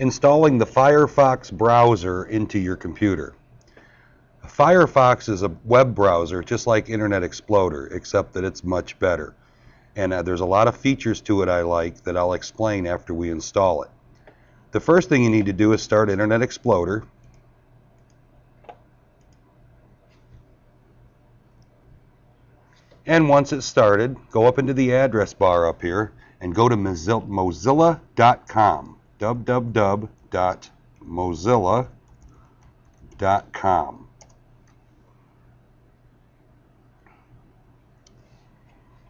installing the Firefox browser into your computer. Firefox is a web browser just like Internet Explorer, except that it's much better. And there's a lot of features to it I like that I'll explain after we install it. The first thing you need to do is start Internet Explorer. And once it's started, go up into the address bar up here and go to mozilla.com. www.mozilla.com.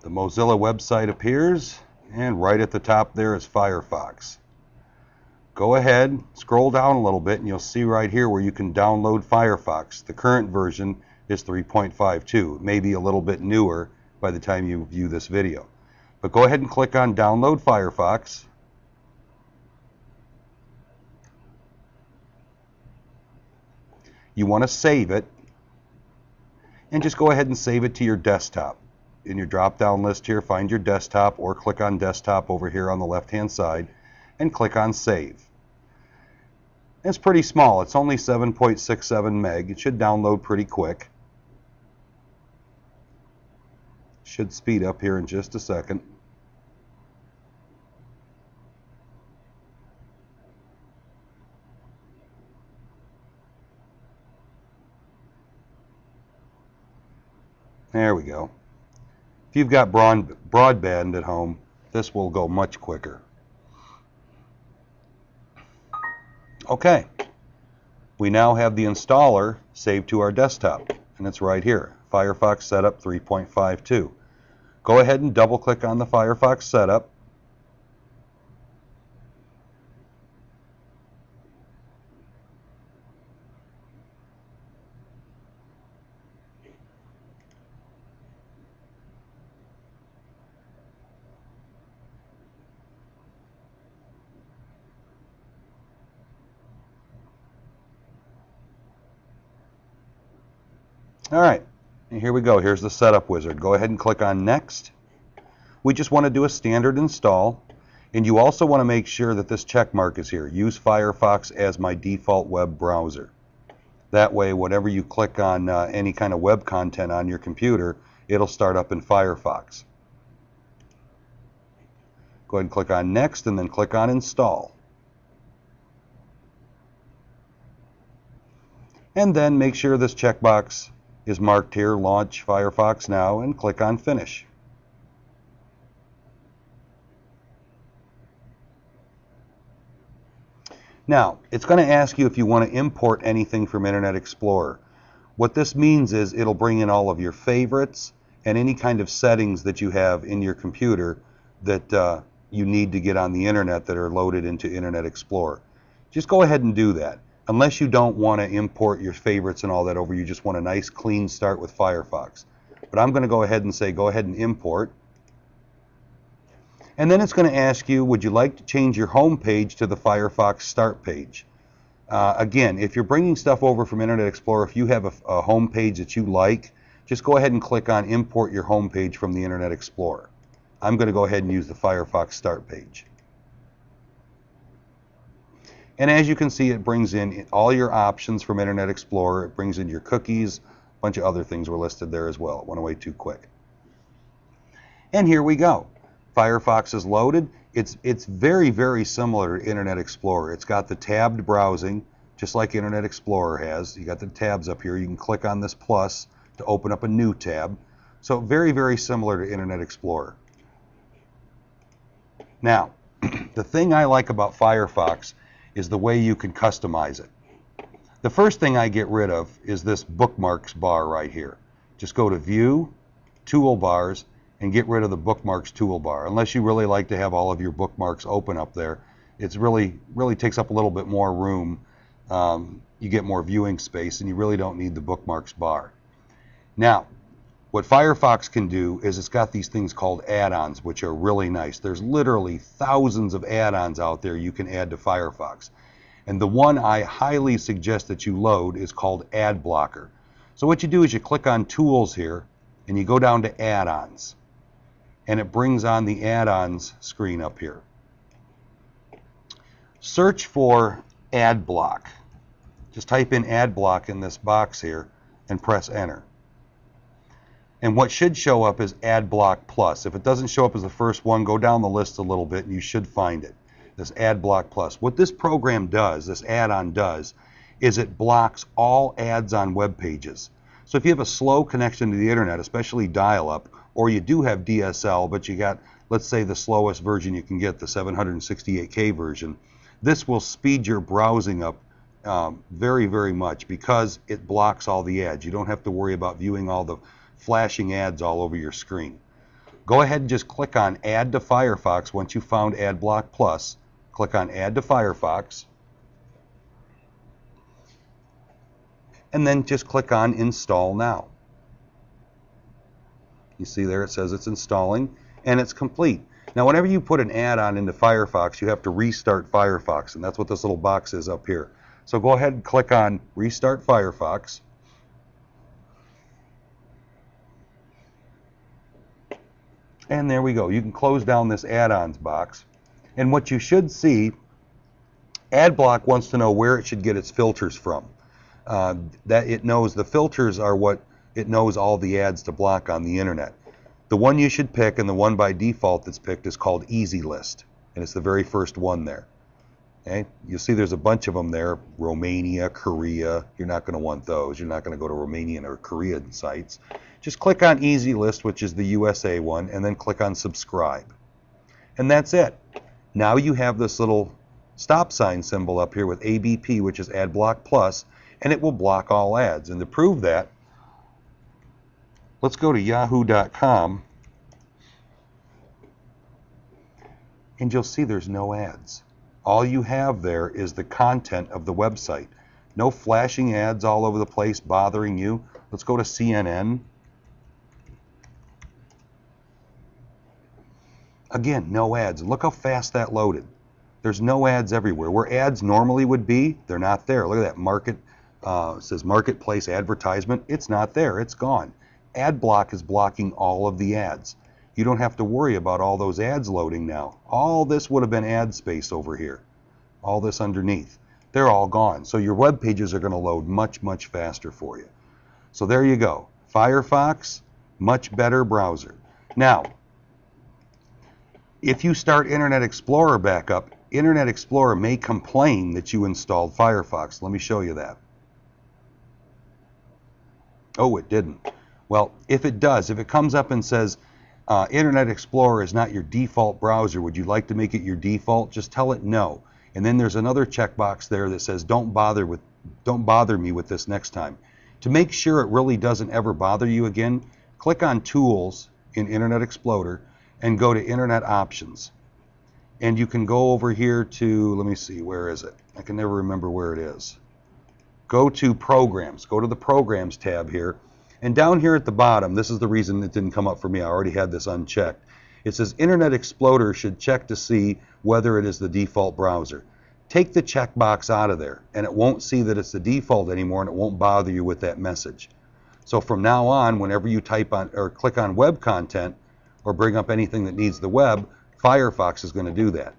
The Mozilla website appears, and right at the top there is Firefox. Go ahead, scroll down a little bit, and you'll see right here where you can download Firefox. The current version is 3.52. It may be a little bit newer by the time you view this video. But go ahead and click on Download Firefox. You want to save it, and just go ahead and save it to your desktop. In your drop-down list here, find your desktop, or click on Desktop over here on the left-hand side, and click on Save. It's pretty small. It's only 7.67 meg. It should download pretty quick. Should speed up here in just a second. There we go. If you've got broadband at home, this will go much quicker. Okay, we now have the installer saved to our desktop, and it's right here, Firefox Setup 3.52. Go ahead and double click on the Firefox Setup. Alright, here we go. Here's the setup wizard. Go ahead and click on Next. We just want to do a standard install, and you also want to make sure that this check mark is here. Use Firefox as my default web browser. That way, whenever you click on any kind of web content on your computer, it'll start up in Firefox. Go ahead and click on Next, and then click on Install. And then make sure this checkbox is marked here, Launch Firefox Now, and click on Finish. Now, it's going to ask you if you want to import anything from Internet Explorer. What this means is it'll bring in all of your favorites and any kind of settings that you have in your computer that you need to get on the internet that are loaded into Internet Explorer. Just go ahead and do that. Unless you don't want to import your favorites and all that over, you just want a nice clean start with Firefox. But I'm going to go ahead and say go ahead and import. And then it's going to ask you, would you like to change your home page to the Firefox start page? Again, if you're bringing stuff over from Internet Explorer, if you have a home page that you like, just go ahead and click on import your home page from the Internet Explorer. I'm going to go ahead and use the Firefox start page. And as you can see, it brings in all your options from Internet Explorer. It brings in your cookies. A bunch of other things were listed there as well. It went away too quick. And here we go. Firefox is loaded. It's very, very similar to Internet Explorer. It's got the tabbed browsing, just like Internet Explorer has. You got the tabs up here. You can click on this plus to open up a new tab. So very, very similar to Internet Explorer. Now, the thing I like about Firefox is the way you can customize it. The first thing I get rid of is this bookmarks bar right here. Just go to View, Toolbars, and get rid of the bookmarks toolbar. Unless you really like to have all of your bookmarks open up there, it's really takes up a little bit more room. You get more viewing space, and you really don't need the bookmarks bar. Now, what Firefox can do is it's got these things called add-ons, which are really nice. There's literally thousands of add-ons out there you can add to Firefox. And the one I highly suggest that you load is called Adblocker. So what you do is you click on Tools here, and you go down to Add-ons. And it brings on the add-ons screen up here. search for Adblock. Just type in Adblock in this box here and press enter. And what should show up is Adblock Plus. If it doesn't show up as the first one, go down the list a little bit and you should find it. This Adblock Plus. What this program does, this add-on does, is it blocks all ads on web pages. So if you have a slow connection to the internet, especially dial-up, or you do have DSL, but you got, let's say, the slowest version you can get, the 768K version, this will speed your browsing up very, very much because it blocks all the ads. You don't have to worry about viewing all the flashing ads all over your screen. Go ahead and just click on Add to Firefox once you found Adblock Plus. Click on Add to Firefox. And then just click on Install Now. You see there it says it's installing and it's complete. Now whenever you put an add-on into Firefox, you have to restart Firefox, and that's what this little box is up here. So go ahead and click on Restart Firefox. And there we go. You can close down this add-ons box. And what you should see, Adblock wants to know where it should get its filters from. That it knows the filters are what it knows all the ads to block on the internet. The one you should pick, and the one by default that's picked, is called Easy List, and it's the very first one there. Okay? You'll see there's a bunch of them there. Romania, Korea. You're not going to want those. You're not going to go to Romanian or Korean sites. Just click on Easy List, which is the USA one, and then click on Subscribe. And that's it. Now you have this little stop sign symbol up here with ABP, which is Adblock Plus, and it will block all ads. And to prove that, let's go to yahoo.com, and you'll see there's no ads. All you have there is the content of the website. No flashing ads all over the place bothering you. Let's go to CNN. Again, no ads. Look how fast that loaded. There's no ads everywhere. Where ads normally would be, they're not there. Look at that it says Marketplace Advertisement. It's not there. It's gone. Adblock is blocking all of the ads. You don't have to worry about all those ads loading now. All this would have been ad space over here. All this underneath. They're all gone. So your web pages are going to load much, much faster for you. So there you go. Firefox, much better browser. Now, if you start Internet Explorer back up, Internet Explorer may complain that you installed Firefox. Let me show you that. Oh, it didn't. Well, if it does, if it comes up and says Internet Explorer is not your default browser, would you like to make it your default? Just tell it no. And then there's another checkbox there that says don't bother me with this next time. To make sure it really doesn't ever bother you again, click on Tools in Internet Explorer and go to Internet Options. And you can go over here to, let me see, where is it? I can never remember where it is. Go to Programs. Go to the Programs tab here. And down here at the bottom, this is the reason it didn't come up for me. I already had this unchecked. It says Internet Explorer should check to see whether it is the default browser. Take the checkbox out of there, and it won't see that it's the default anymore, and it won't bother you with that message. So from now on, whenever you type on or click on web content or bring up anything that needs the web, Firefox is going to do that.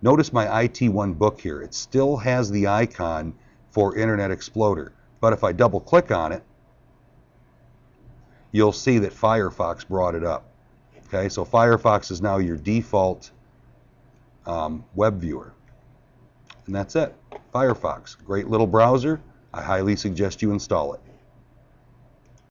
Notice my IT1 book here. It still has the icon for Internet Explorer, but if I double click on it, you'll see that Firefox brought it up. Okay, so Firefox is now your default web viewer. And that's it. Firefox, great little browser. I highly suggest you install it.